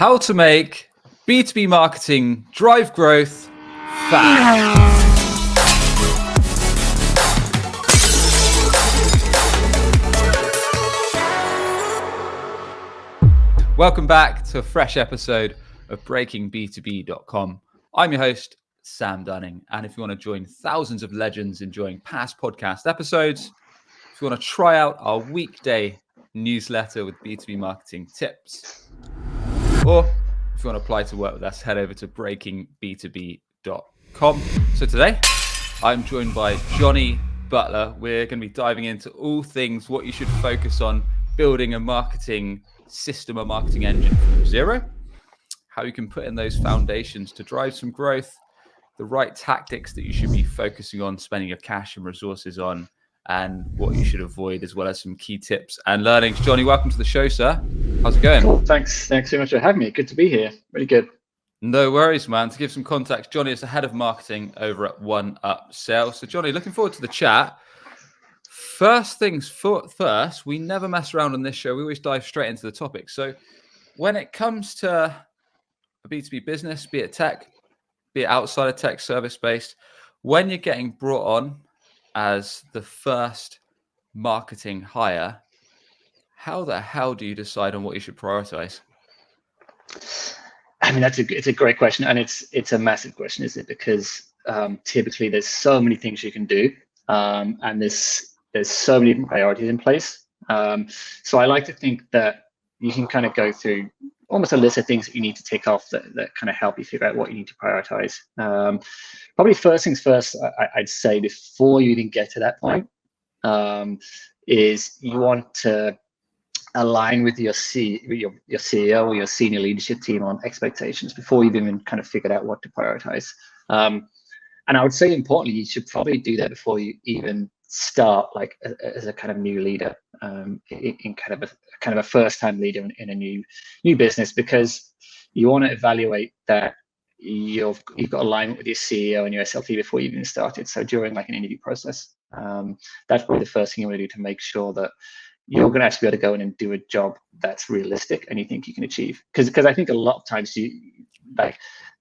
How to make B2B marketing drive growth fast. Welcome back to a fresh episode of BreakingB2B.com. I'm your host, Sam Dunning. And if you want to join thousands of legends enjoying past podcast episodes, if you want to try out our weekday newsletter with B2B marketing tips, or if you want to apply to work with us, head over to BreakingB2B.com. So today, I'm joined by Jonny Butler. We're going to be diving into all things what you should focus on building a marketing system, a marketing engine from zero, how you can put in those foundations to drive some growth, the right tactics that you should be focusing on, spending your cash and resources on, and what you should avoid, as well as some key tips and learnings. Jonny, welcome to the show, sir. How's it going? Cool. Thanks so much for having me. Good to be here. Really good. No worries, man. To give some context, Jonny is the head of marketing over at 𝗥𝗲𝗹𝗁. So Jonny, looking forward to the chat. First things first, we never mess around on this show. We always dive straight into the topic. So when it comes to a B2B business, be it tech, be it outside of tech, service-based, when you're getting brought on as the first marketing hire, how the hell do you decide on what you should prioritize? I mean, it's a great question, and it's a massive question, isn't it? Because typically there's so many things you can do, and there's so many different priorities in place. So I like to think that you can kind of go through almost a list of things that you need to tick off that kind of help you figure out what you need to prioritize. Probably first things first, I'd say before you even get to that point, is you want to align with your CEO or your senior leadership team on expectations before you've even kind of figured out what to prioritize. And I would say importantly, you should probably do that before you even start, like as a kind of new leader, in kind of a first-time leader in a new business, because you want to evaluate that you've got alignment with your CEO and your SLT before you even started. So during like an interview process, that's probably the first thing you want to do to make sure that you're going to actually be able to go in and do a job that's realistic and you think you can achieve. Because I think a lot of times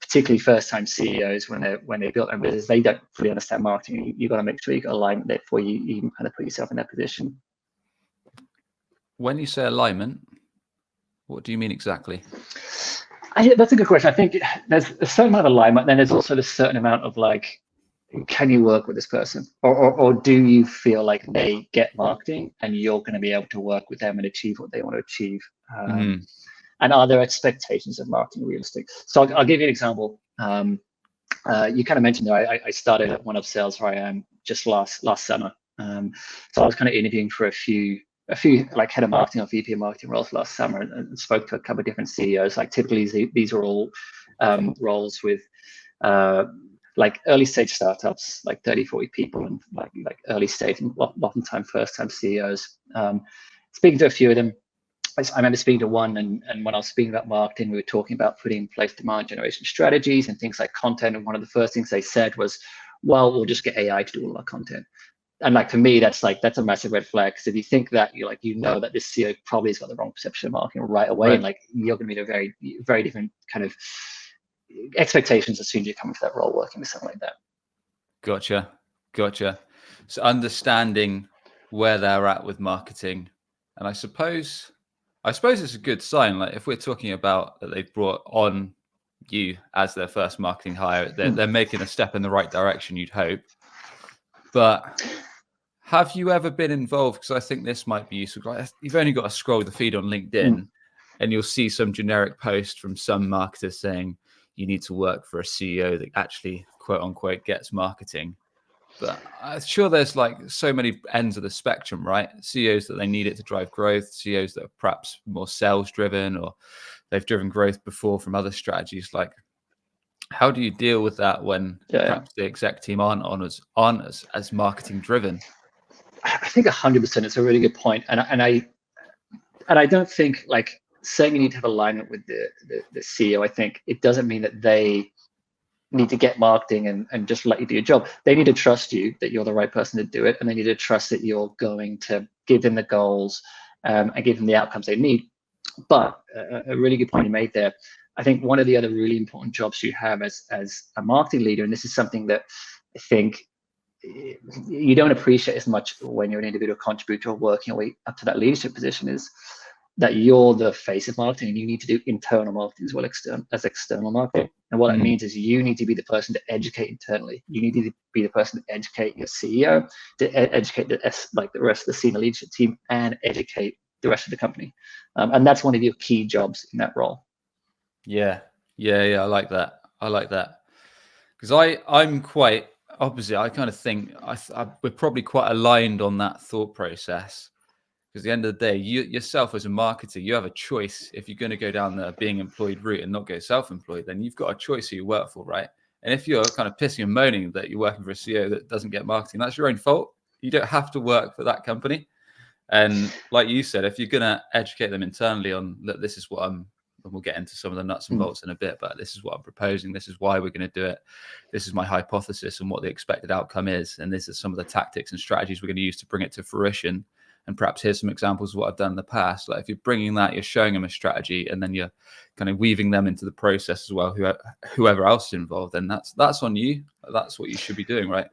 particularly first-time CEOs, when they build their business, they don't fully understand marketing. You've got to make sure you've got alignment there before you even kind of put yourself in that position. When you say alignment, what do you mean exactly? That's a good question. I think there's a certain amount of alignment, then there's also a certain amount of like, can you work with this person? Or do you feel like they get marketing and you're going to be able to work with them and achieve what they want to achieve? And are their expectations of marketing realistic? So I'll give you an example. You kind of mentioned that I started at 𝗥𝗲𝗹𝗁, where I am, just last summer. So I was kind of interviewing for a few like head of marketing or VP of marketing roles last summer, and spoke to a couple of different CEOs. Like typically these are all roles with like early stage startups, like 30, 40 people, and like early stage and oftentimes first time CEOs. Speaking to a few of them, I remember speaking to one, and when I was speaking about marketing, we were talking about putting in place demand generation strategies and things like content. And one of the first things they said was, well, we'll just get AI to do all our content. And like, for me, that's a massive red flag. Because if you think that, you know that this CEO probably has got the wrong perception of marketing right away. Right. And like, you're going to be in a very, very different kind of expectations as soon as you come into that role working with something like that. Gotcha. So understanding where they're at with marketing. And I suppose it's a good sign. Like if we're talking about that they've brought on you as their first marketing hire, they're making a step in the right direction, you'd hope. But have you ever been involved? Because I think this might be useful. You've only got to scroll the feed on LinkedIn and you'll see some generic post from some marketers saying you need to work for a CEO that actually, quote unquote, gets marketing. But I'm sure there's like so many ends of the spectrum, right? CEOs that they need it to drive growth, CEOs that are perhaps more sales driven, or they've driven growth before from other strategies. Like, how do you deal with that when perhaps the exec team aren't as marketing driven? I think 100%. It's a really good point, and I don't think like saying you need to have alignment with the CEO. I think it doesn't mean that they need to get marketing and just let you do your job. They need to trust you that you're the right person to do it, and they need to trust that you're going to give them the goals and give them the outcomes they need. But a really good point you made there. I think one of the other really important jobs you have as a marketing leader, and this is something that I think you don't appreciate as much when you're an individual contributor or working your way up to that leadership position, is that you're the face of marketing and you need to do internal marketing as well as external marketing. And what that means is you need to be the person to educate internally. You need to be the person to educate your CEO, to educate the rest of the senior leadership team, and educate the rest of the company. And that's one of your key jobs in that role. Yeah. I like that. Because I'm quite opposite. I kind of think we're probably quite aligned on that thought process. Because at the end of the day, you yourself as a marketer, you have a choice. If you're going to go down the being employed route and not go self-employed, then you've got a choice who you work for, right? And if you're kind of pissing and moaning that you're working for a CEO that doesn't get marketing, that's your own fault. You don't have to work for that company. And like you said, if you're going to educate them internally on, look, this is what and we'll get into some of the nuts and bolts in a bit, but this is what I'm proposing. This is why we're going to do it. This is my hypothesis and what the expected outcome is. And this is some of the tactics and strategies we're going to use to bring it to fruition. And perhaps here's some examples of what I've done in the past. Like if you're bringing that, you're showing them a strategy, and then you're kind of weaving them into the process as well, whoever else is involved, then that's on you. That's what you should be doing, right?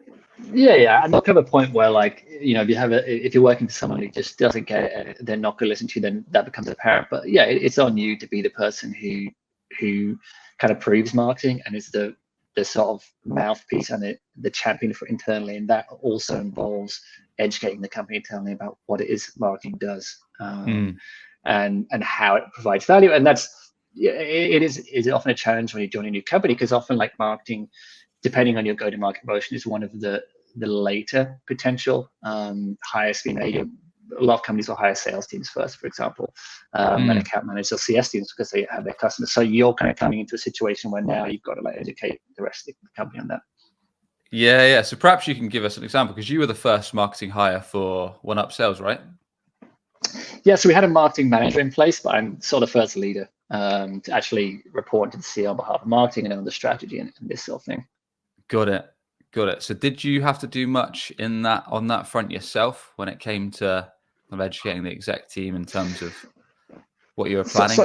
Yeah. And there'll come a point where, like, if you're working for someone who just doesn't get it, they're not going to listen to you, then that becomes apparent. But yeah, it's on you to be the person who kind of proves marketing and is the sort of mouthpiece and the champion for internally. And that also involves educating the company internally about what it is marketing does, and how it provides value. And it is often a challenge when you join a new company, because often, like, marketing, depending on your go-to-market motion, is one of the later potential hires being made. A lot of companies will hire sales teams first, for example, and account managers or CS teams, because they have their customers. So you're kind of coming into a situation where now you've got to, like, educate the rest of the company on that. Yeah. So perhaps you can give us an example, because you were the first marketing hire for 𝗥𝗲𝗹𝗁𝗲, right? Yeah, so we had a marketing manager in place, but I'm sort of first leader to actually report to the CEO on behalf of marketing and own the strategy and this sort of thing. Got it. So did you have to do much on that front yourself when it came to kind of educating the exec team in terms of what you were planning?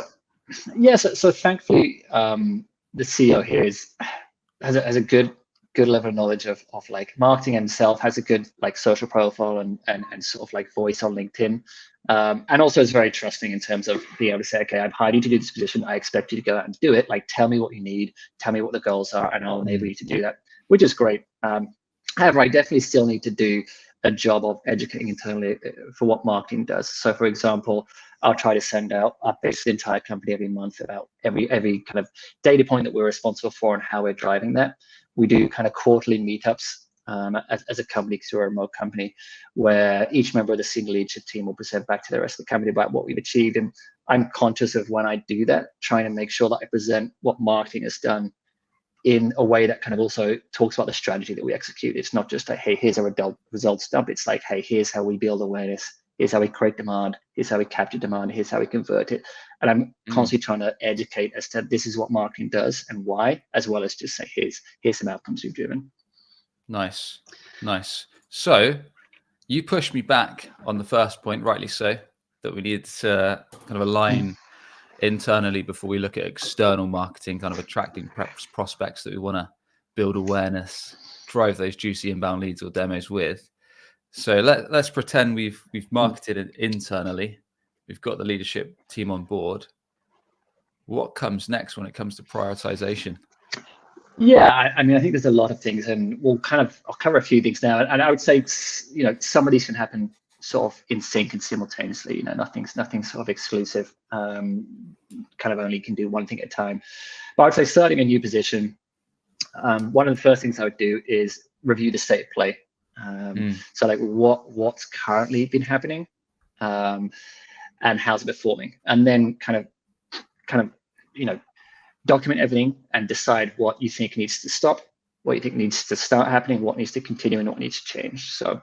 So thankfully, the CEO here has a good level of knowledge of like marketing himself, has a good, like, social profile and sort of like voice on LinkedIn, and also is very trusting in terms of being able to say, okay, I've hired you to do this position, I expect you to go out and do it. Like, tell me what you need, tell me what the goals are, and I'll enable you to do that, which is great. However, I definitely still need to do a job of educating internally for what marketing does. So, for example, I'll try to send out updates to the entire company every month about every kind of data point that we're responsible for and how we're driving that. We do kind of quarterly meetups as a company, because we're a remote company, where each member of the senior leadership team will present back to the rest of the company about what we've achieved. And I'm conscious of, when I do that, trying to make sure that I present what marketing has done in a way that kind of also talks about the strategy that we execute. It's not just like, hey, here's our results dump. It's like, hey, here's how we build awareness. Here's how we create demand. Here's how we capture demand. Here's how we convert it. And I'm constantly trying to educate as to this is what marketing does and why, as well as just say, here's some outcomes we've driven. Nice. So you pushed me back on the first point, rightly so, that we need to kind of align internally before we look at external marketing, kind of attracting perhaps prospects that we want to build awareness, drive those juicy inbound leads or demos with. So let's pretend we've marketed it internally. We've got the leadership team on board. What comes next when it comes to prioritization? Yeah, I mean, I think there's a lot of things, and I'll cover a few things now. And I would say, some of these can happen sort of in sync and simultaneously. Nothing's sort of exclusive. Kind of only can do one thing at a time. But I would say, starting a new position, one of the first things I would do is review the state of play. So, like, what's currently been happening, and how's it performing, and then kind of document everything and decide what you think needs to stop, what you think needs to start happening, what needs to continue, and what needs to change. So,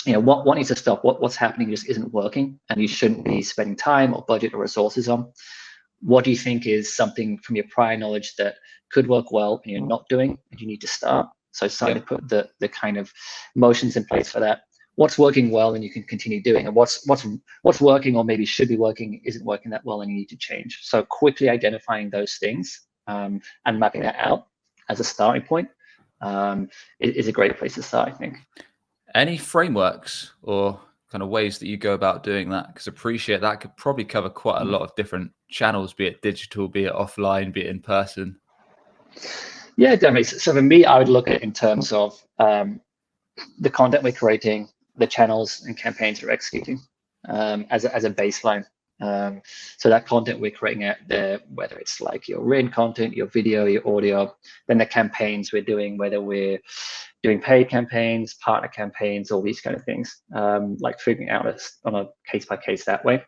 what needs to stop, what's happening just isn't working, and you shouldn't be spending time or budget or resources on. What do you think is something from your prior knowledge that could work well and you're not doing, and you need to start? So starting to put the kind of motions in place for that. what's working well and you can continue doing, and what's working or maybe should be working isn't working that well and you need to change. So quickly identifying those things and mapping that out as a starting point is a great place to start, I think. Any frameworks or kind of ways that you go about doing that? Because appreciate that could probably cover quite a lot of different channels, be it digital, be it offline, be it in person. Yeah, definitely. So for me, I would look at it in terms of the content we're creating, the channels and campaigns we're executing as a baseline. So that content we're creating out there, whether it's like your written content, your video, your audio, then the campaigns we're doing, whether we're doing paid campaigns, partner campaigns, all these kind of things, like figuring out on a case by case that way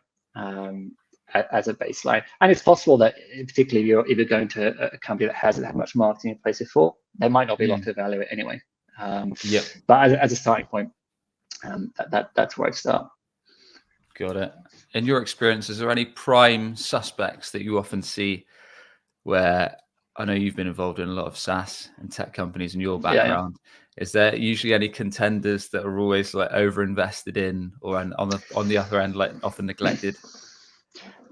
as a baseline. And it's possible that, particularly if you're going to a company that hasn't had much marketing in place before, there might not be a lot to evaluate anyway. But as a starting point, that's where I start. Got it. In your experience, is there any prime suspects that you often see where, I know you've been involved in a lot of SaaS and tech companies in your background. Yeah. Is there usually any contenders that are always like over invested in, or on the other end, like often neglected?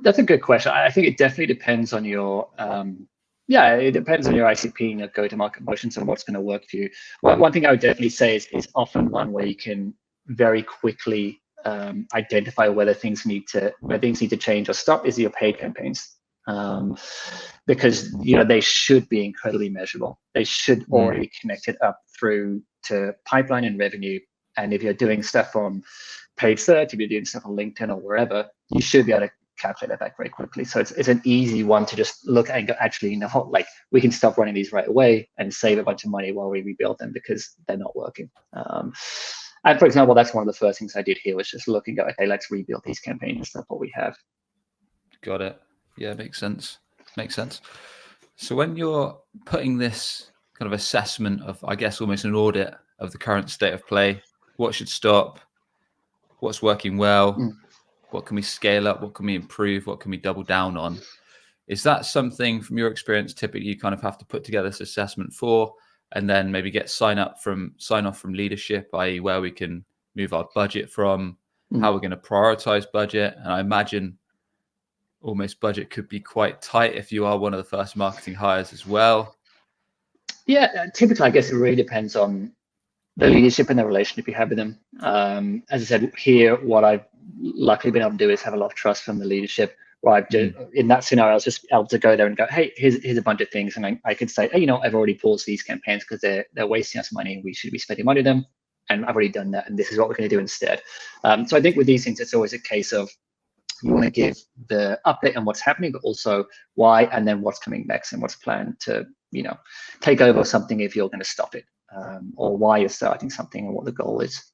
That's a good question. I think it definitely depends on your it depends on your ICP and your go-to-market motions and what's going to work for you. Well, one thing I would definitely say is often one where you can very quickly identify whether things need to change or stop is your paid campaigns. Because they should be incredibly measurable. They should already be connected up through to pipeline and revenue. And if you're doing stuff on paid search, if you're doing stuff on LinkedIn or wherever, you should be able to calculate that back very quickly. So it's an easy one to just look at and go, actually, like we can stop running these right away and save a bunch of money while we rebuild them because they're not working. And for example, that's one of the first things I did here was just looking at, okay, let's rebuild these campaigns and stuff what we have. Got it. Yeah, makes sense. Makes sense. So when you're putting this kind of assessment of, I guess, almost an audit of the current state of play, what should stop, what's working well, what can we scale up, what can we improve, what can we double down on? Is that something from your experience typically you kind of have to put together this assessment for, and then maybe get sign off from leadership, i.e. where we can move our budget from, how we're going to prioritize budget? And I imagine almost budget could be quite tight if you are one of the first marketing hires as well. Yeah, typically, I guess it really depends on the leadership and the relationship you have with them. As I said, here, what I've luckily been able to do is have a lot of trust from the leadership. Where I've just, in that scenario, I was just able to go there and go, hey, here's a bunch of things. And I could say, hey, I've already paused these campaigns because they're wasting us money and we should be spending money on them. And I've already done that. And this is what we're going to do instead. So I think with these things, it's always a case of you want to give the update on what's happening, but also why, and then what's coming next and what's planned to, take over something if you're going to stop it, or why you're starting something and what the goal is.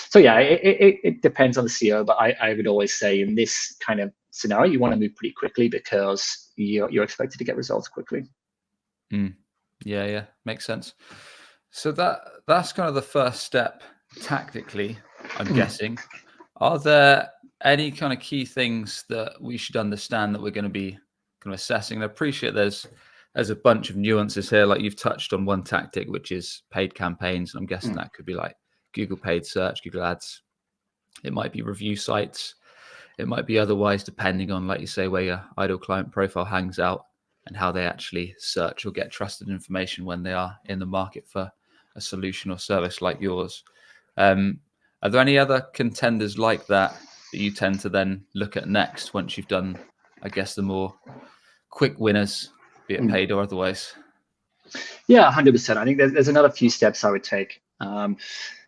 So yeah, it depends on the CEO, but I would always say in this kind of scenario, you want to move pretty quickly because you're expected to get results quickly. Yeah, makes sense. So that's kind of the first step tactically, I'm guessing. Are there any kind of key things that we should understand that we're going to be kind of assessing? And I appreciate there's a bunch of nuances here, like you've touched on one tactic, which is paid campaigns. And I'm guessing that could be like Google paid search, Google ads. It might be review sites. It might be otherwise, depending on, like you say, where your ideal client profile hangs out and how they actually search or get trusted information when they are in the market for a solution or service like yours. Are there any other contenders like that you tend to then look at next once you've done, I guess, the more quick winners, be it paid or otherwise? Yeah, 100%. I think there's another few steps I would take.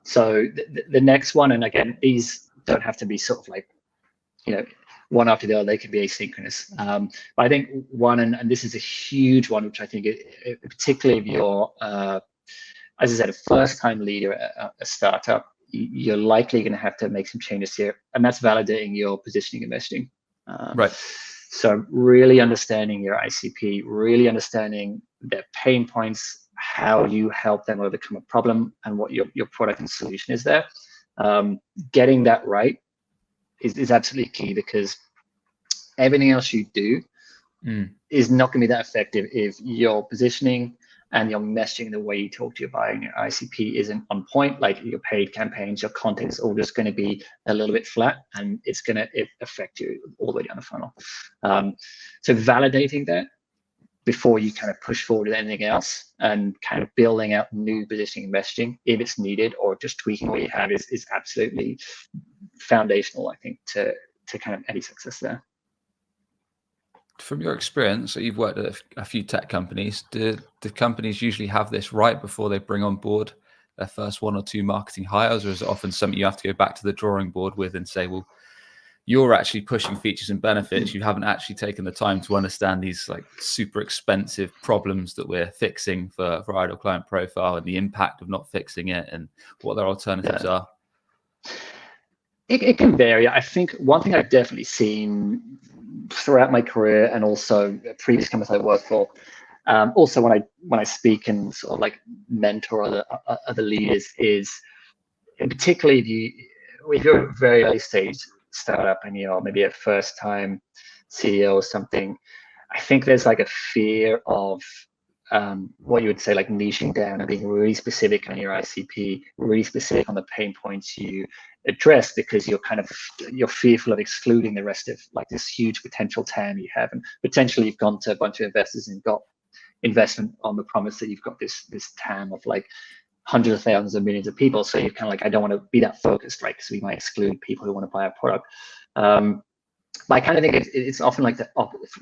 So the next one, and again, these don't have to be sort of like, one after the other, they can be asynchronous. But I think one, and this is a huge one, which I think, particularly if you're, as I said, a first-time leader at a startup, you're likely going to have to make some changes here, and that's validating your positioning and messaging. Right. So really understanding your ICP, really understanding their pain points, how you help them overcome a problem, and what your product and solution is there. Getting that right is absolutely key, because everything else you do is not going to be that effective if your positioning and your messaging, the way you talk to your buyer and your ICP isn't on point, like your paid campaigns, your content is all just going to be a little bit flat, and it's going to affect you all the way down the funnel. So validating that before you kind of push forward with anything else, and kind of building out new positioning and messaging if it's needed, or just tweaking what you have is absolutely foundational, I think, to kind of any success there. From your experience, so you've worked at a few tech companies, do companies usually have this right before they bring on board their first 1 or 2 marketing hires, or is it often something you have to go back to the drawing board with and say, well, you're actually pushing features and benefits, you haven't actually taken the time to understand these like super expensive problems that we're fixing for Ideal Client Profile, and the impact of not fixing it, and what their alternatives are? It can vary. I think one thing I've definitely seen throughout my career, and also previous companies I worked for, also when I speak and sort of like mentor other leaders, is particularly if you're a very early stage startup and you're maybe a first time CEO or something, I think there's like a fear of what you would say like niching down and being really specific on your ICP, really specific on the pain points you address, because you're fearful of excluding the rest of like this huge potential TAM you have, and potentially you've gone to a bunch of investors and got investment on the promise that you've got this TAM of like hundreds of thousands of millions of people. So you're kind of like, I don't want to be that focused, right? Because we might exclude people who want to buy our product. But I kind of think it's often like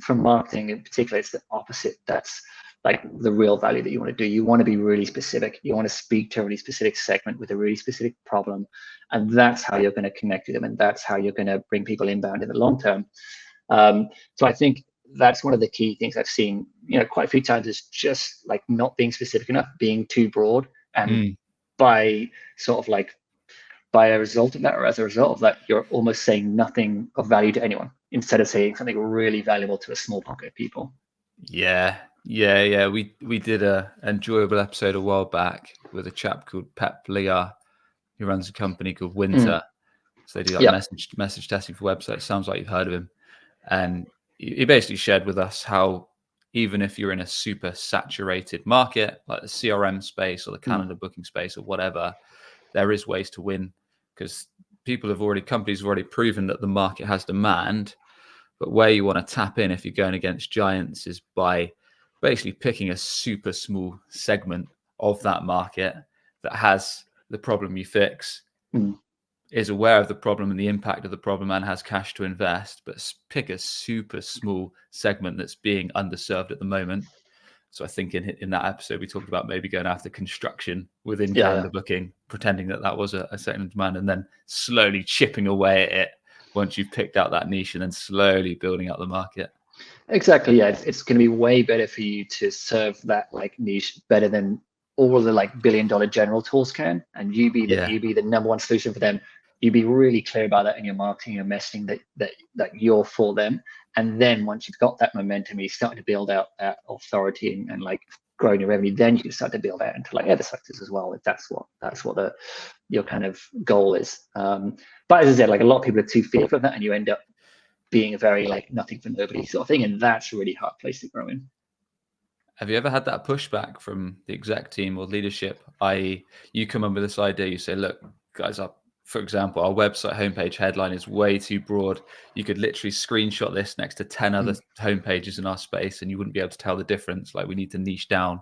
from marketing in particular, it's the opposite. That's like the real value that you want to do. You want to be really specific. You want to speak to a really specific segment with a really specific problem. And that's how you're going to connect with them. And that's how you're going to bring people inbound in the long term. So I think that's one of the key things I've seen, quite a few times, is just like not being specific enough, being too broad. And by a result of that, or as a result of that, you're almost saying nothing of value to anyone, instead of saying something really valuable to a small pocket of people. Yeah. We did an enjoyable episode a while back with a chap called 𝗥𝗲𝗶 who runs a company called 𝗥𝗲𝗶𝗀. So they do like message testing for websites. Sounds like you've heard of him. And he basically shared with us how even if you're in a super saturated market, like the CRM space or the calendar booking space or whatever, there is ways to win, because companies have already proven that the market has demand. But where you want to tap in if you're going against giants is by basically picking a super small segment of that market that has the problem you fix, is aware of the problem and the impact of the problem, and has cash to invest, but pick a super small segment that's being underserved at the moment. So I think in that episode, we talked about maybe going after construction within calendar booking, pretending that was a certain demand, and then slowly chipping away at it once you've picked out that niche, and then slowly building up the market. Exactly. Yeah, it's going to be way better for you to serve that like niche better than all of the like $1 billion general tools can, and you be the number one solution for them. You be really clear about that in your marketing, your messaging, that you're for them. And then once you've got that momentum, you start to build out that authority and like growing your revenue, then you can start to build out into like other sectors as well, if that's what your kind of goal is. But as I said, like a lot of people are too fearful of that, and you end up being a very like nothing for nobody sort of thing, and that's a really hard place to grow in. Have you ever had that pushback from the exec team or leadership, i.e. you come up with this idea, you say, look, guys, for example, our website homepage headline is way too broad. You could literally screenshot this next to 10 other homepages in our space, and you wouldn't be able to tell the difference. Like, we need to niche down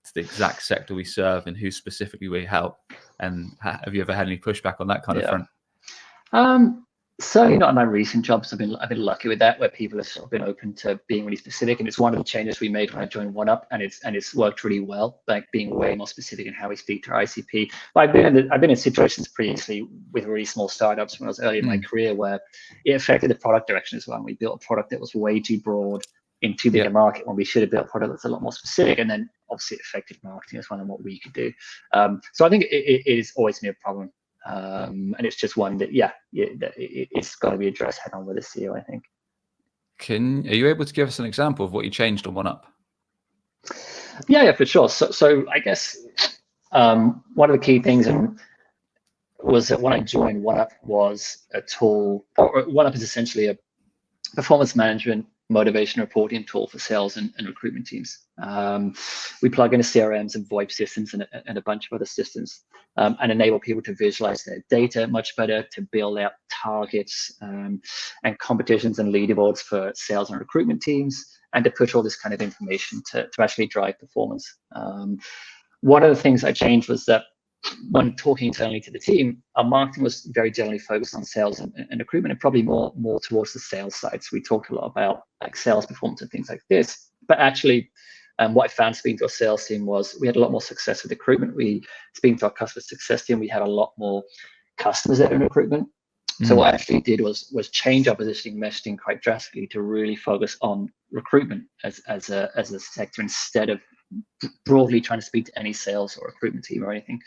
to the exact sector we serve and who specifically we help. And have you ever had any pushback on that kind of front? Certainly not in my recent jobs. I've been lucky with that, where people have sort of been open to being really specific, and it's one of the changes we made when I joined OneUp, and it's worked really well, like being way more specific in how we speak to our ICP. But I've been in situations previously with really small startups when I was early in my career, where it affected the product direction as well. And we built a product that was way too broad in too big a market, when we should have built a product that's a lot more specific, and then obviously it affected marketing as well and what we could do. So I think it is always been a problem. And it's just one that, it's got to be addressed head on with the CEO, I think. Are you able to give us an example of what you changed on OneUp? Yeah, for sure. So I guess one of the key things was that when I joined OneUp was a tool, or OneUp is essentially a performance management motivation reporting tool for sales and recruitment teams. We plug into CRMs and VoIP systems and a bunch of other systems, and enable people to visualize their data much better, to build out targets and competitions and leaderboards for sales and recruitment teams, and to push all this kind of information to actually drive performance. One of the things I changed was that when talking internally to the team, our marketing was very generally focused on sales and recruitment, and probably more towards the sales side. So we talked a lot about like sales performance and things like this. But actually, what I found speaking to our sales team was we had a lot more success with recruitment. Speaking to our customer success team, we had a lot more customers that are in recruitment. So what I actually did was change our positioning messaging quite drastically to really focus on recruitment as a sector, instead of broadly trying to speak to any sales or recruitment team or anything.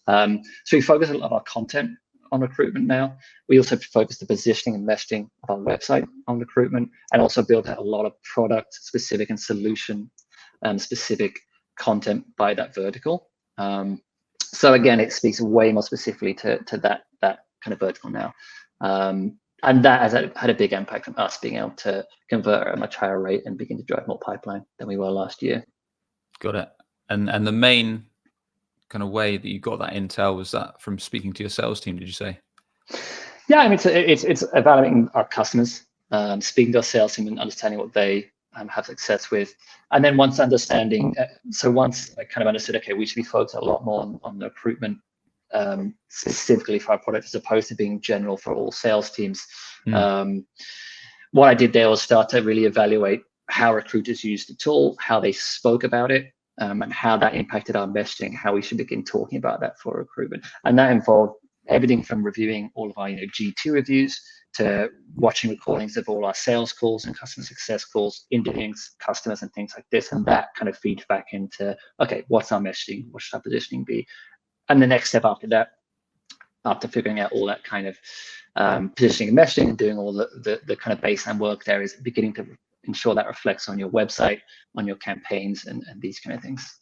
So we focus a lot of our content on recruitment now. We also focus the positioning and messaging of our website on recruitment, and also build out a lot of product specific and solution specific content by that vertical. So again, it speaks way more specifically to that kind of vertical now. And that has had a big impact on us being able to convert at a much higher rate and begin to drive more pipeline than we were last year. Got it. And the main kind of way that you got that intel, was that from speaking to your sales team, did you say? Yeah, I mean, it's evaluating our customers, speaking to our sales team and understanding what they have success with. And then once understanding, once I kind of understood, okay, we should be focused a lot more on the recruitment specifically for our product, as opposed to being general for all sales teams. What I did there was start to really evaluate how recruiters use the tool, how they spoke about it, and how that impacted our messaging, how we should begin talking about that for recruitment. And that involved everything from reviewing all of our G2 reviews to watching recordings of all our sales calls and customer success calls, interviewing customers and things like this. And that kind of feeds back into, okay, what's our messaging? What should our positioning be? And the next step after that, after figuring out all that kind of positioning and messaging and doing all the kind of baseline work there, is beginning to ensure that reflects on your website, on your campaigns, and these kind of things.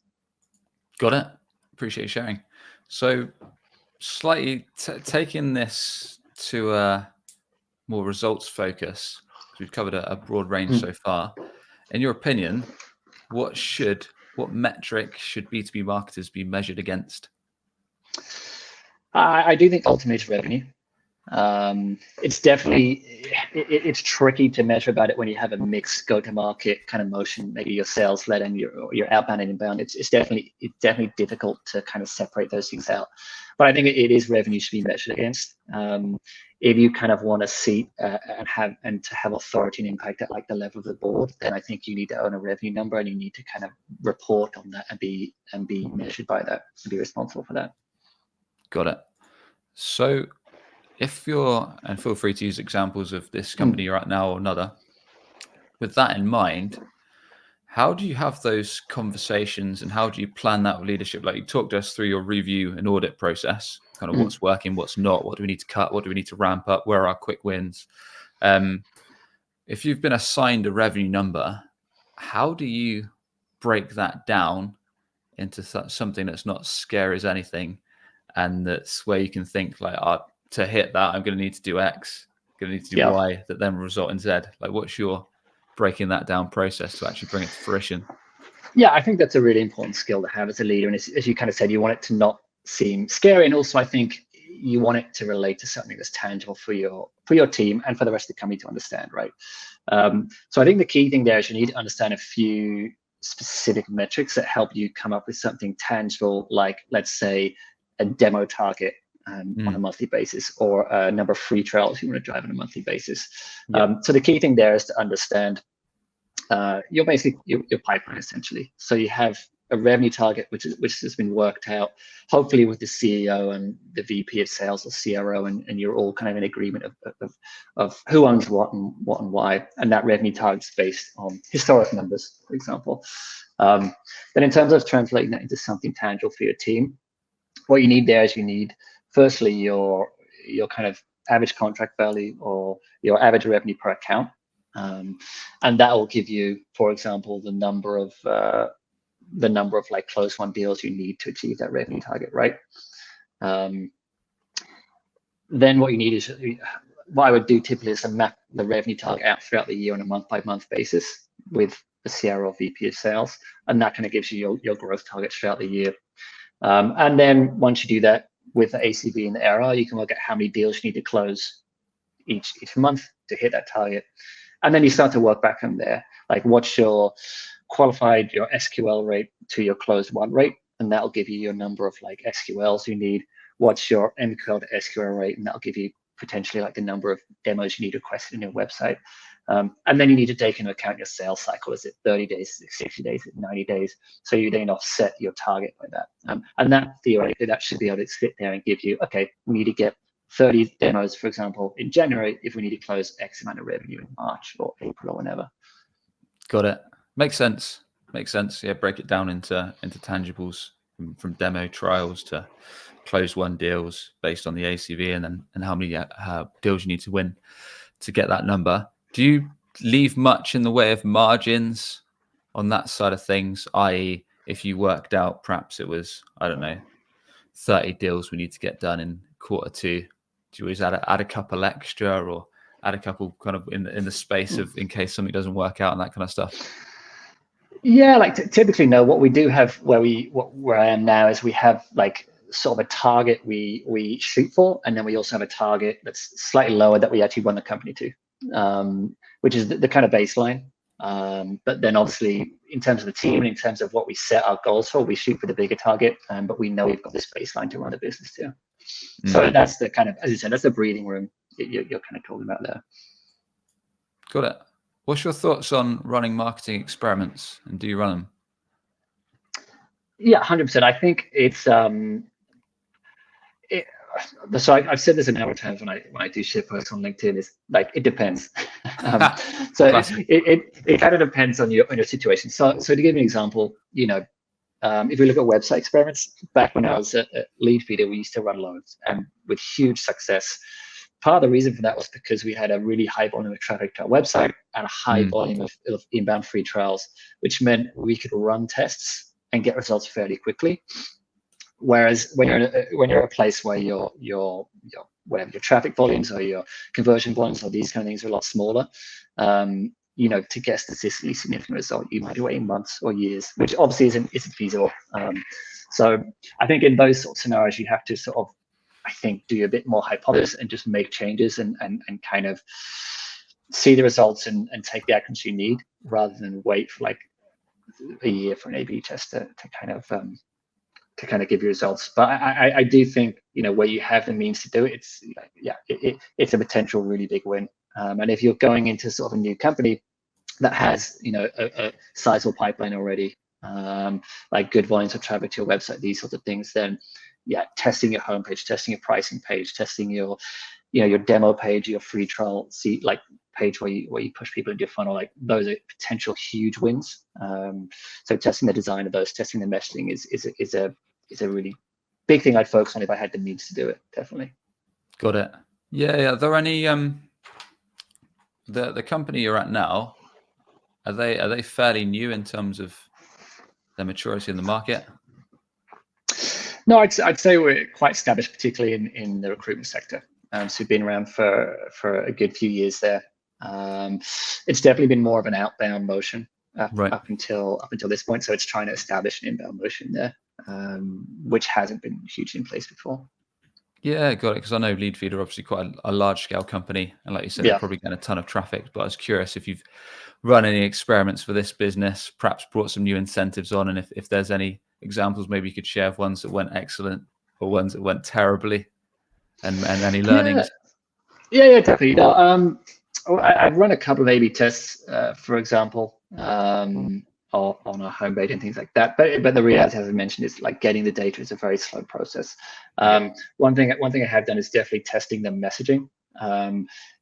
Got it. Appreciate you sharing. So slightly taking this to a more results focus, we've covered a broad range so far. In your opinion, what metric should B2B marketers be measured against? I do think ultimately it's revenue. It's definitely it's tricky to measure about it when you have a mixed go-to-market kind of motion, maybe your sales led and your outbound and inbound. It's definitely difficult to kind of separate those things out. But I think it is revenue should be measured against. If you kind of want to see and to have authority and impact at like the level of the board, then I think you need to own a revenue number, and you need to kind of report on that and be measured by that and be responsible for that. Got it. So if and feel free to use examples of this company you're at now or another, with that in mind, how do you have those conversations and how do you plan that with leadership? Like, you talked us through your review and audit process, kind of what's working, what's not, what do we need to cut, what do we need to ramp up, where are our quick wins? If you've been assigned a revenue number, how do you break that down into something that's not scary as anything, and that's where you can think like, to hit that, I'm going to need to do X, I'm going to need to do Y, that then result in Z. Like, what's your breaking that down process to actually bring it to fruition? Yeah, I think that's a really important skill to have as a leader. And as you kind of said, you want it to not seem scary. And also, I think you want it to relate to something that's tangible for your team and for the rest of the company to understand, right? So I think the key thing there is you need to understand a few specific metrics that help you come up with something tangible, like, let's say, a demo target on a monthly basis, or a number of free trials you want to drive on a monthly basis. So the key thing there is to understand your pipeline, essentially. So you have a revenue target which has been worked out, hopefully with the CEO and the VP of sales or CRO, and you're all kind of in agreement of who owns what and why, and that revenue target's based on historic numbers, for example. Then in terms of translating that into something tangible for your team, what you need there is firstly your kind of average contract value or your average revenue per account, and that will give you, for example, the number of like close won deals you need to achieve that revenue target, right? Then what you need is what I would do typically is to map the revenue target out throughout the year on a month-by-month basis with the CRO or VP of sales, and that kind of gives you your growth targets throughout the year. And then once you do that with the ACV and the ARR, you can look at how many deals you need to close each month to hit that target. And then you start to work back from there. Like, what's your qualified, your SQL rate to your closed won rate? And that'll give you your number of like SQLs you need. What's your MQL to SQL rate? And that'll give you potentially like the number of demos you need requested in your website. And then you need to take into account your sales cycle. Is it 30 days, is it 60 days, is it 90 days? So you then offset your target by that. And that theoretically, that should be able to sit there and give you, okay, we need to get 30 demos, for example, in January, if we need to close X amount of revenue in March or April or whenever. Got it. Makes sense. Makes sense. Yeah, break it down into tangibles from demo trials to close won deals based on the ACV and how many deals you need to win to get that number. Do you leave much in the way of margins on that side of things? I.e., if you worked out, perhaps it was, I don't know, 30 deals we need to get done in Q2. Do you always add a couple extra or add a couple kind of in the space of in case something doesn't work out and that kind of stuff? Yeah, like typically no. What we do have where I am now is we have like sort of a target we shoot for, and then we also have a target that's slightly lower that we actually run the company to, which is the kind of baseline. But then obviously in terms of the team and in terms of what we set our goals for, we shoot for the bigger target, but we know we've got this baseline to run the business to. So that's the kind of, as you said, that's the breathing room you're kind of talking about there. Got it. What's your thoughts on running marketing experiments, and do you run them? Yeah, 100%. I think it's so I've said this a number of times when I do share posts on LinkedIn, is like, it depends. So it kind of depends on your situation. So to give you an example, if we look at website experiments, back when I was at Leadfeeder, we used to run loads and with huge success. Part of the reason for that was because we had a really high volume of traffic to our website and a high volume of inbound free trials, which meant we could run tests and get results fairly quickly. Whereas when you're at a place where your whatever your traffic volumes or your conversion volumes or these kind of things are a lot smaller, to get a statistically significant result, you might be waiting months or years, which obviously isn't feasible. So I think in those sort of scenarios, you have to sort of, I think, do a bit more hypothesis and just make changes and kind of see the results and take the actions you need, rather than wait for like a year for an A/B test to kind of give you results. But I do think, where you have the means to do it, it's a potential really big win. And if you're going into sort of a new company that has, a sizable pipeline already, like good volumes of traffic to your website, these sorts of things, then testing your homepage, testing your pricing page, testing your demo page, your free trial page where you push people into your funnel, like those are potential huge wins. So testing the design of those, testing the messaging is a really big thing I'd focus on if I had the means to do it. Definitely. Got it. Yeah. Are there any the company you're at now? Are they fairly new in terms of their maturity in the market? No, I'd say we're quite established, particularly in the recruitment sector. So we've been around for a good few years there. It's definitely been more of an outbound motion up until this point. So it's trying to establish an inbound motion there, which hasn't been hugely in place before. Yeah, got it. Because I know Leadfeeder are obviously quite a large scale company, and like you said, they're probably getting a ton of traffic. But I was curious if you've run any experiments for this business, perhaps brought some new incentives on, and if there's any examples maybe you could share of ones that went excellent or ones that went terribly, and any learnings. Yeah, definitely. I've run a couple of A/B tests, for example, or on our homepage and things like that. But the reality, as I mentioned, is like getting the data is a very slow process. One thing I have done is definitely testing the messaging.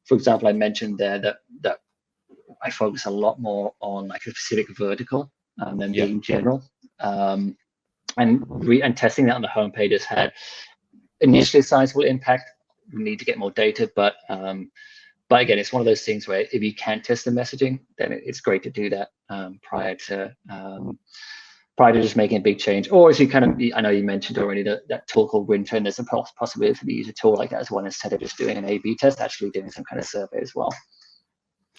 For example, I mentioned there that I focus a lot more on like a specific vertical than being general. And testing that on the homepage has had initially a sizable impact. We need to get more data, but again, it's one of those things where if you can test the messaging, then it's great to do that prior to prior to just making a big change? Or is you kind of, I know you mentioned already that tool called Winter, and there's a possibility to use a tool like that as well, instead of just doing an A/B test, actually doing some kind of survey as well.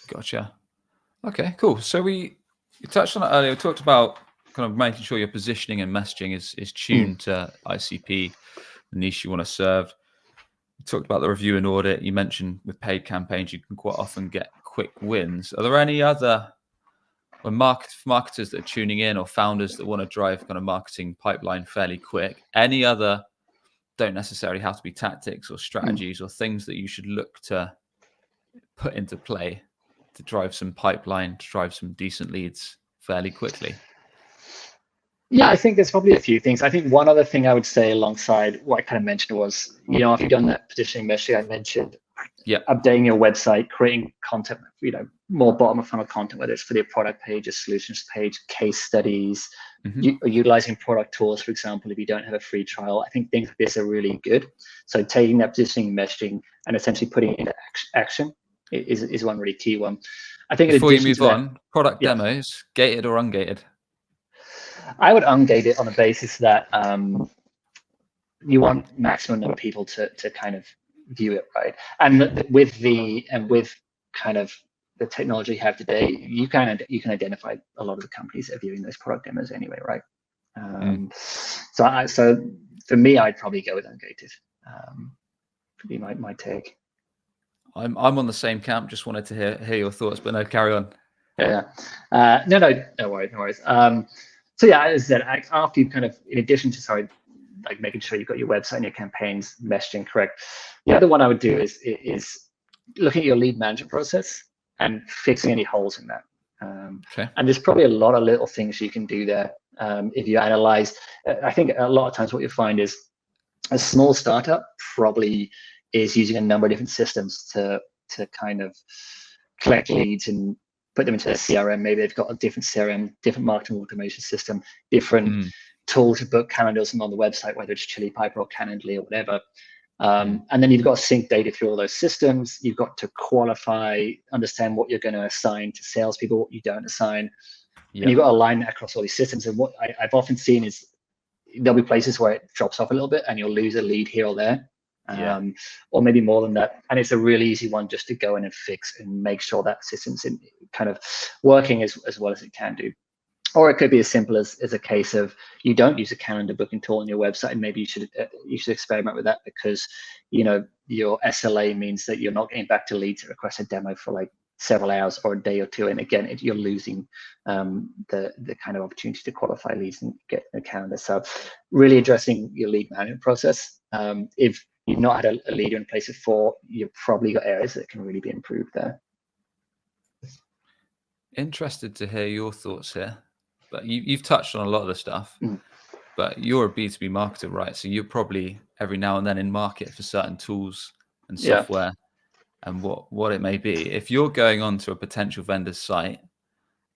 Gotcha. Okay, cool. So we touched on it earlier. We talked about kind of making sure your positioning and messaging is tuned to ICP, the niche you want to serve. You talked about the review and audit. You mentioned with paid campaigns, you can quite often get quick wins. Are there any other, when marketers that are tuning in, or founders that want to drive kind of marketing pipeline fairly quick, any other, don't necessarily have to be tactics or strategies or things that you should look to put into play to drive some pipeline, to drive some decent leads fairly quickly? Yeah, I think there's probably a few things. I think one other thing I would say alongside what I kind of mentioned was, if you've done that positioning messaging I mentioned, updating your website, creating content, more bottom of funnel content, whether it's for your product page, a solutions page, case studies, utilizing product tools, for example, if you don't have a free trial. I think things like this are really good. So taking that positioning messaging and essentially putting it into action is one really key one. I think before you move on, product demos, gated or ungated? I would ungate it on the basis that you want maximum number of people to kind of view it, right? And with kind of the technology you have today, you can identify a lot of the companies that are viewing those product demos anyway, right? So for me, I'd probably go with ungated. Would be my take. I'm on the same camp. Just wanted to hear your thoughts, but no, carry on. Yeah. No worries. So yeah, as I said, after you kind of, in addition to like making sure you've got your website and your campaigns messaging correct, the other one I would do is looking at your lead management process and fixing any holes in that. And there's probably a lot of little things you can do there. If you analyze, I think a lot of times what you find is a small startup probably is using a number of different systems to kind of collect leads and put them into their CRM. Maybe they've got a different CRM, different marketing automation system, different tool to book calendars on the website, whether it's Chili Piper or Calendly or whatever. And then you've got to sync data through all those systems. You've got to qualify, understand what you're going to assign to salespeople, what you don't assign. And you've got to align that across all these systems. And what I've often seen is there'll be places where it drops off a little bit and you'll lose a lead here or there. Or maybe more than that. And it's a really easy one just to go in and fix and make sure that system's kind of working as well as it can do. Or it could be as simple as a case of you don't use a calendar booking tool on your website, and maybe you should experiment with that, because your SLA means that you're not getting back to leads that request a demo for like several hours or a day or two, and again you're losing the kind of opportunity to qualify leads and get a calendar. So really addressing your lead management process. If you've not had a leader in place before, you've probably got areas that can really be improved there. Interested to hear your thoughts here. But you've touched on a lot of the stuff, but you're a B2B marketer, right? So you're probably every now and then in market for certain tools and software and what it may be. If you're going on to a potential vendor's site,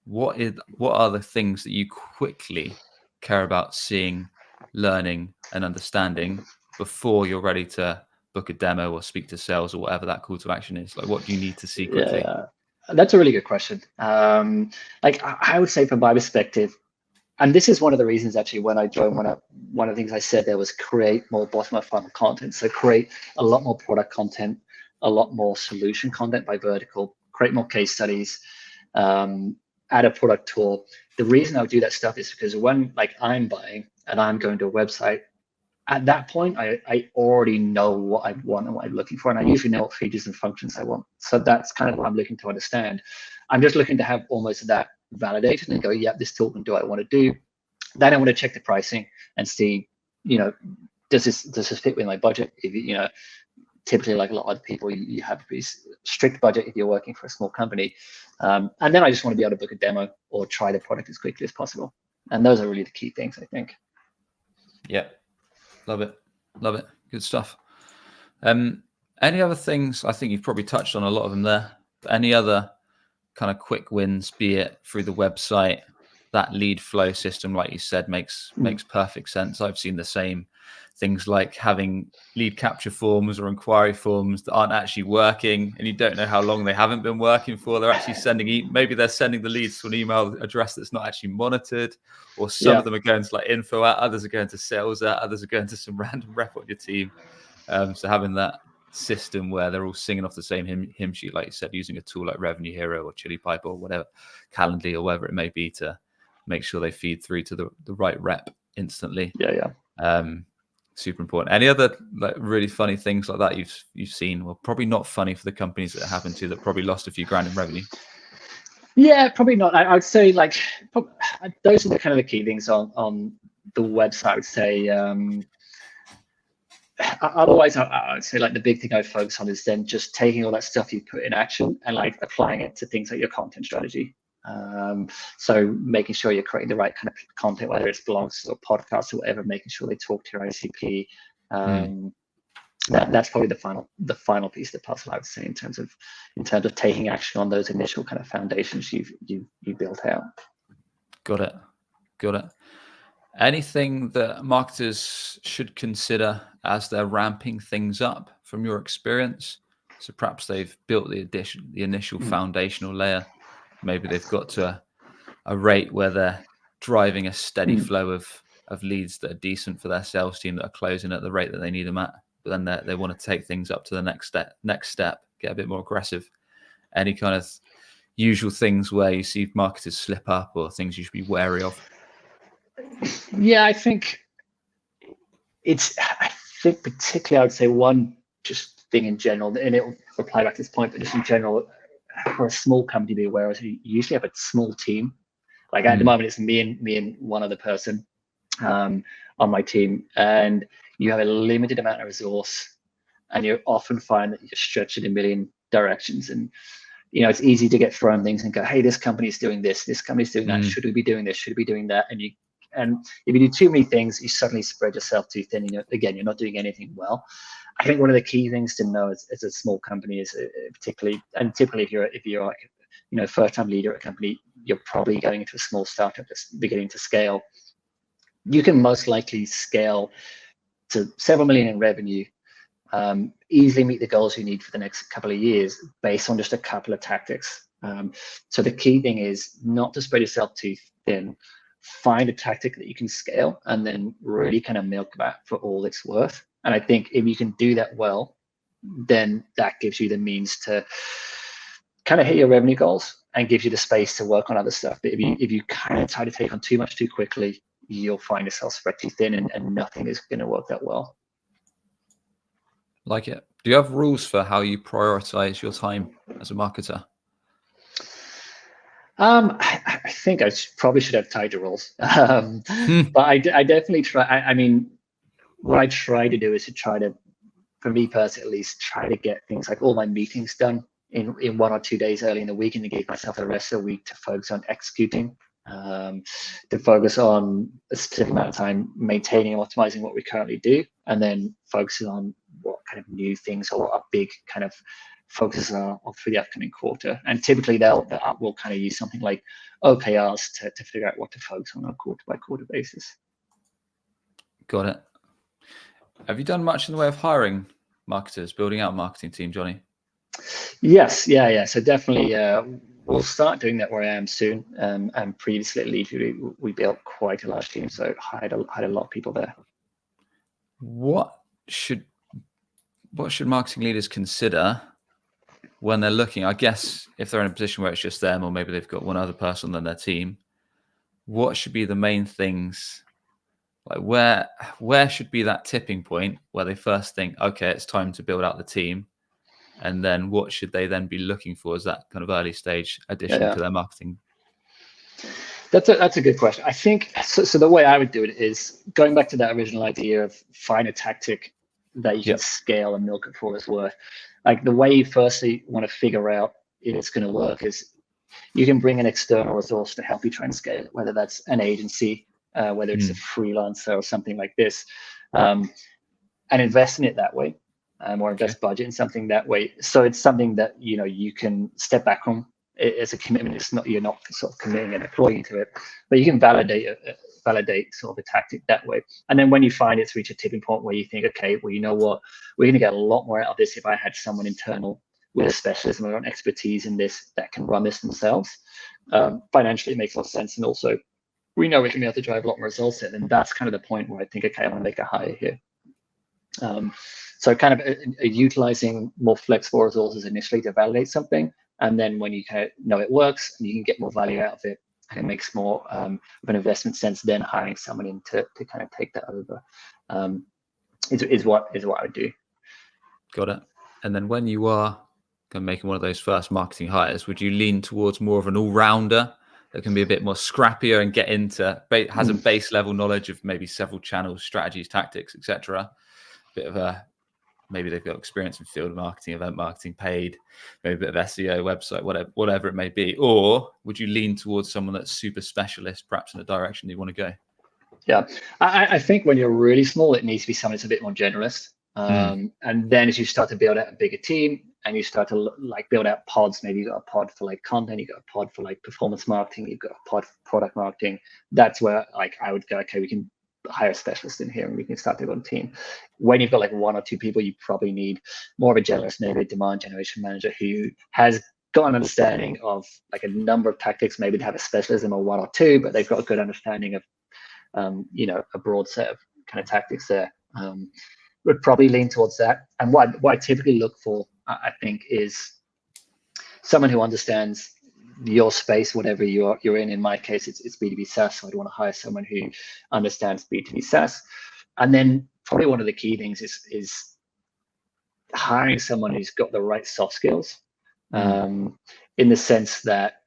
what are the things that you quickly care about seeing, learning, and understanding before you're ready to book a demo or speak to sales or whatever that call to action is? Like, what do you need to see quickly? That's a really good question. Like I would say from my perspective, and this is one of the reasons actually when I joined, one of the things I said there was create more bottom of funnel content. So create a lot more product content, a lot more solution content by vertical, create more case studies, add a product tool. The reason I would do that stuff is because when like I'm buying and I'm going to a website, at that point, I already know what I want and what I'm looking for, and I usually know what features and functions I want. So that's kind of what I'm looking to understand. I'm just looking to have almost that validated and go, yeah, this tool can do what I want to do. Then I want to check the pricing and see, does this fit with my budget? If typically like a lot of other people, you have a strict budget if you're working for a small company. And then I just want to be able to book a demo or try the product as quickly as possible. And those are really the key things, I think. Yeah. Love it. Good stuff. Any other things? I think you've probably touched on a lot of them there. But any other kind of quick wins, be it through the website, that lead flow system, like you said, makes perfect sense. I've seen the same things, like having lead capture forms or inquiry forms that aren't actually working, and you don't know how long they haven't been working for. They're actually sending maybe they're sending the leads to an email address that's not actually monitored, or some of them are going to like info at, others are going to sales at, others are going to some random rep on your team. So having that system where they're all singing off the same hymn sheet, like you said, using a tool like Revenue Hero or Chili Pipe or whatever, Calendly or whatever it may be, to make sure they feed through to the right rep instantly. Super important. Any other like really funny things like that you've seen? Well, probably not funny for the companies that happened to, that probably lost a few grand in revenue. Yeah, probably not. I'd say like those are the kind of the key things on the website. I would say. Otherwise, I would say like the big thing I'd focus on is then just taking all that stuff you put in action and like applying it to things like your content strategy. So making sure you're creating the right kind of content, whether it's blogs or podcasts or whatever, making sure they talk to your ICP. That's probably the final piece of the puzzle, I would say, in terms of taking action on those initial kind of foundations you built out. Got it. Anything that marketers should consider as they're ramping things up from your experience? So perhaps they've built the initial foundational layer. Maybe they've got to a rate where they're driving a steady flow of leads that are decent for their sales team, that are closing at the rate that they need them at. But then they want to take things up to the next step, get a bit more aggressive. Any kind of usual things where you see marketers slip up, or things you should be wary of? Yeah, I think particularly I would say one just thing in general, and it will apply back to this point, but just in general, for a small company to be aware of, you usually have a small team. Like at the moment, it's me and one other person on my team, and you have a limited amount of resource, and you often find that you're stretched in a million directions. And it's easy to get thrown things and go, hey, this company's doing this company's doing that. Should we be doing this? Should we be doing that? And if you do too many things, you suddenly spread yourself too thin. Again, you're not doing anything well. I think one of the key things to know as a small company is typically if you're like first-time leader at a company, you're probably going into a small startup that's beginning to scale. You can most likely scale to several million in revenue, easily meet the goals you need for the next couple of years based on just a couple of tactics. So the key thing is not to spread yourself too thin. Find a tactic that you can scale, and then really kind of milk that for all it's worth. And I think if you can do that well, then that gives you the means to kind of hit your revenue goals and gives you the space to work on other stuff. But if you kind of try to take on too much too quickly, you'll find yourself spread too thin, and nothing is going to work that well. Like it. Do you have rules for how you prioritize your time as a marketer? I think I probably should have tighter rules, but I definitely try. I mean, what I try to do is for me personally at least, try to get things like all my meetings done in 1 or 2 days early in the week, and to give myself the rest of the week to focus on executing, to focus on a specific amount of time maintaining and optimizing what we currently do, and then focusing on what kind of new things or what our big kind of focuses are for the upcoming quarter. And typically we'll kind of use something like OKRs to figure out what to focus on a quarter by quarter basis. Got it. Have you done much in the way of hiring marketers, building out a marketing team, Jonny? Yes, yeah. So definitely we'll start doing that where I am soon. And previously at Lead, we built quite a large team, so hired a lot of people there. What should marketing leaders consider when they're looking? I guess if they're in a position where it's just them, or maybe they've got one other person on their team, what should be the main things? Like where should be that tipping point where they first think, okay, it's time to build out the team, and then what should they then be looking for as that kind of early stage addition to their marketing? That's a good question. I think so. The way I would do it is going back to that original idea of find a tactic that you can scale and milk it for its worth. Like the way you firstly want to figure out if it's going to work is you can bring an external resource to help you try and scale it, whether that's an agency, whether it's a freelancer or something like this, and invest in it that way, or invest budget in something that way. So it's something that you can step back from it's a commitment. It's not, you're not sort of committing an employee to it, but you can validate sort of a tactic that way. And then when you find it's reached a tipping point where you think, okay, well, you know what, we're going to get a lot more out of this if I had someone internal with a specialism or an expertise in this that can run this themselves. Financially, it makes a lot of sense, and also we know we can be able to drive a lot more results in. And that's kind of the point where I think, okay, I want to make a hire here. So kind of utilizing more flexible resources initially to validate something, and then when you kind of know it works and you can get more value out of it, and it makes more of an investment sense, then hiring someone in to kind of take that over is what I would do. Got it. And then when you are kind of making one of those first marketing hires, would you lean towards more of an all-rounder that can be a bit more scrappier and get into, has a base level knowledge of maybe several channels, strategies, tactics, etc.? Bit of a, maybe they've got experience in field marketing, event marketing, paid, maybe a bit of SEO, website, whatever it may be. Or would you lean towards someone that's super specialist, perhaps in a direction you want to go? Yeah, I think when you're really small, it needs to be someone that's a bit more generalist. And then as you start to build out a bigger team and you start to like build out pods, maybe you've got a pod for like content, you've got a pod for like performance marketing, you've got a pod for product marketing. That's where like I would go, okay, we can hire a specialist in here and we can start to build a team. When you've got like one or two people, you probably need more of a generalist, maybe a demand generation manager who has got an understanding of like a number of tactics. Maybe they have a specialism or one or two, but they've got a good understanding of a broad set of kind of tactics there. Would probably lean towards that. And what I typically look for, I think, is someone who understands your space, whatever you're in. In my case, it's B2B Saas, so I'd want to hire someone who understands B2B Saas. And then probably one of the key things is hiring someone who's got the right soft skills, in the sense that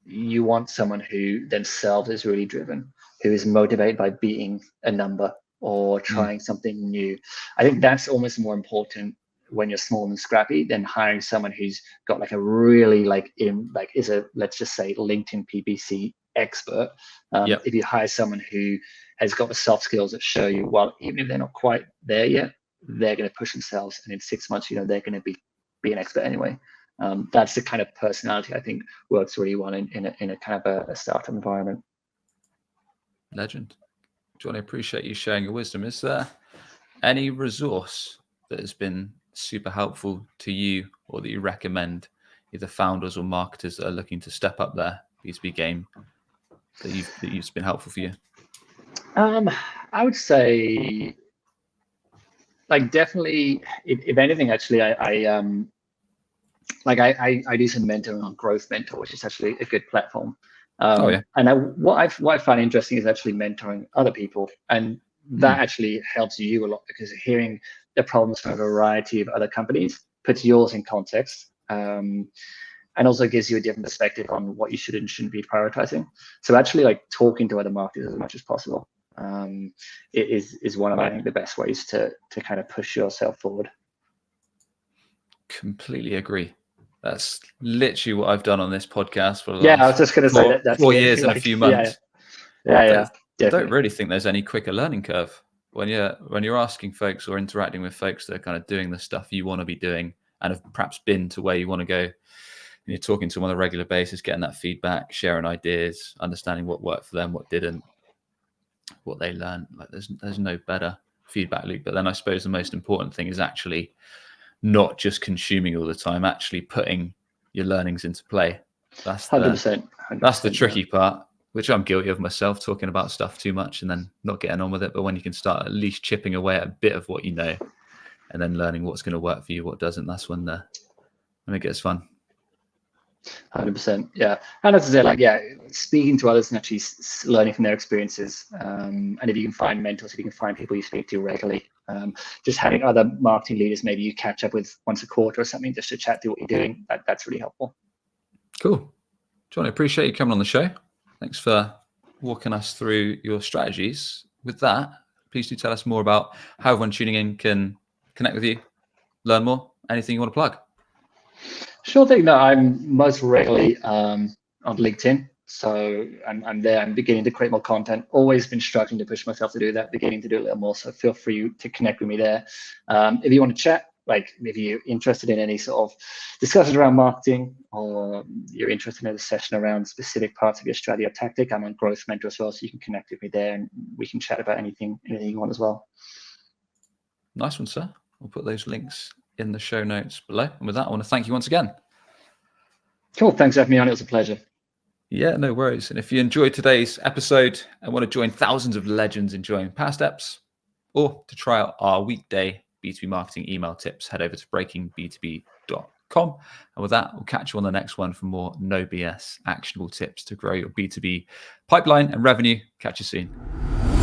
you want someone who themselves is really driven, who is motivated by beating a number or trying something new. I think that's almost more important when you're small and scrappy than hiring someone who's got like a really is a, let's just say, LinkedIn PPC expert. If you hire someone who has got the soft skills that show you, well, even if they're not quite there yet, they're going to push themselves, and in 6 months, they're going to be an expert anyway. That's the kind of personality I think works really well in a kind of a startup environment. Legend. Jonny, I appreciate you sharing your wisdom. Is there any resource that has been super helpful to you or that you recommend either founders or marketers that are looking to step up their B2B game that you've been helpful for you? I would say, like, definitely, if anything, actually, I do some mentoring on Growth Mentor, which is actually a good platform. And what I find interesting is actually mentoring other people, and that actually helps you a lot, because hearing the problems from a variety of other companies puts yours in context, and also gives you a different perspective on what you should and shouldn't be prioritizing. So actually, like, talking to other marketers as much as possible is one of, I think, the best ways to kind of push yourself forward. Completely agree. That's literally what I've done on this podcast for the last I was just going to say that's 4 years and a few months. I don't really think there's any quicker learning curve when you're asking folks or interacting with folks that are kind of doing the stuff you want to be doing and have perhaps been to where you want to go. And you're talking to them on a regular basis, getting that feedback, sharing ideas, understanding what worked for them, what didn't, what they learned. Like, there's no better feedback loop. But then I suppose the most important thing is actually not just consuming all the time, actually putting your learnings into play. That's 100%. That's the tricky part, which I'm guilty of myself, talking about stuff too much and then not getting on with it. But when you can start at least chipping away at a bit of what you know and then learning what's going to work for you, what doesn't, that's when it gets fun. 100%. Yeah. And as I said, speaking to others and actually learning from their experiences. And if you can find mentors, if you can find people you speak to regularly, just having other marketing leaders, maybe you catch up with once a quarter or something, just to chat through what you're doing. That's really helpful. Cool. Jonny, I appreciate you coming on the show. Thanks for walking us through your strategies. With that, please do tell us more about how everyone tuning in can connect with you, learn more, anything you want to plug. Sure thing. No, I'm most regularly on LinkedIn. So I'm there. I'm beginning to create more content. Always been struggling to push myself to do that, beginning to do a little more. So feel free to connect with me there. If you want to chat, like if you're interested in any sort of discussion around marketing, or you're interested in a session around specific parts of your strategy or tactic, I'm on Growth Mentor as well, so you can connect with me there and we can chat about anything you want as well. Nice one, sir. We'll put those links in the show notes below. And with that, I want to thank you once again. Cool. Thanks for having me on. It was a pleasure. Yeah, no worries. And if you enjoyed today's episode and want to join thousands of legends enjoying past eps, or to try out our weekday B2B marketing email tips, head over to breakingb2b.com. And with that, we'll catch you on the next one for more no BS actionable tips to grow your B2B pipeline and revenue. Catch you soon.